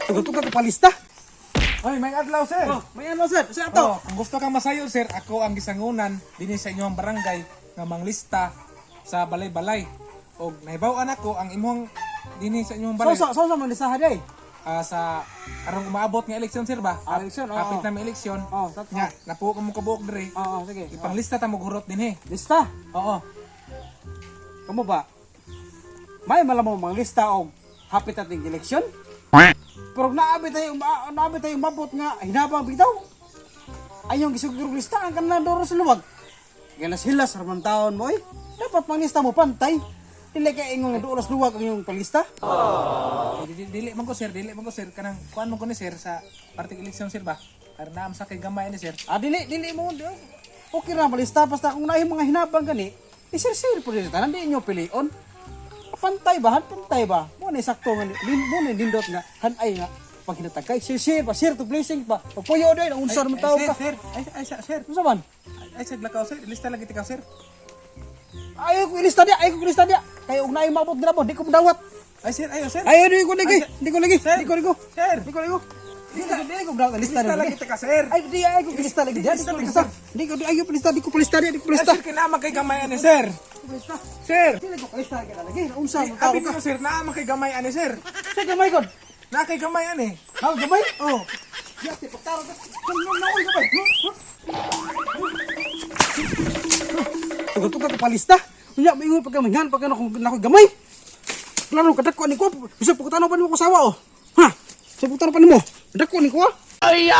Tugot-tugot ka palista. Ay, may adlaw, sir. Oh, may ano sir? Sa ato. Oh, kung gusto kang masayo, sir, ako ang gisangunan dinhi sa inyong barangay nga manglista sa balay-balay. Og nahibaw-an ako ang imong dinhi sa inyong balay. So man lisahan day. Sa karong umaabot nga eleksyon, sir ba? Eleksyon, oo. Kapit na may eleksyon. Oh, tatlo. Nya, napuo ka mo kabuok diri. Oo, sige. Ipanglista ta mo gurot dinhi. Lista. Oo. Kamo ba? May malamang mga lista og hapit ating eleksyon? Pero naabi tayo mabot nga hinabang bitaw. Ayong gisugurog lista ang kanang doro sa luwag. Ganas hilas raman taon mo eh. Dapat manglista mo pantay. Dili kay ingong duolas luwag ang iyong palista. Dili man ko, sir, kanang kuan mo ko ni sir sa parting eleksyon, sir ba? Para naam sa kay gamay ni sir. Dili mo. Okay ra palista basta kung naay mga hinabang gani, isir-sir po dito tanan di inyo pilion. Pantay ba? Mo ni sakto nga mo ni lindot nga hanay nga pag hinatagay sir pa to blessing pa. Pagpuyo day ang unsa man tao ka. Sir. Unsa man? Ay, sir, lakaw, sir. Lista lagi tikaw, sir. Ayaw ko ilista dia. Kaya ug naay mabot na mo, di ko dawat. Ay, sir, sir. Ayaw di ko lagi. Di ko lagi. Sir. Di ko. Sir. Di ko dawat lista Lista lagi tika, sir. Ay di ko lista lagi. Di ko ayaw lista, di ko lista. Sir, kinama kay gamay ani, sir. Sir. Di ko lista lagi. Unsa man tao Abi ka? ko, sir, naama kay gamay ani, sir. Sa gamay kon. Na kay gamay ani. Ha gamay? Oh. Yati pagtaro ka. Naoy gamay. Tugot-tugot ka palista. Unya maingon pagkamingan pag ako gamay. Klaro kadako ni ko. Bisa pagkatanaw pa nimo ko sawa oh. Ha? Sa pagkatanaw pa nimo. Kadako ni ko. Ay!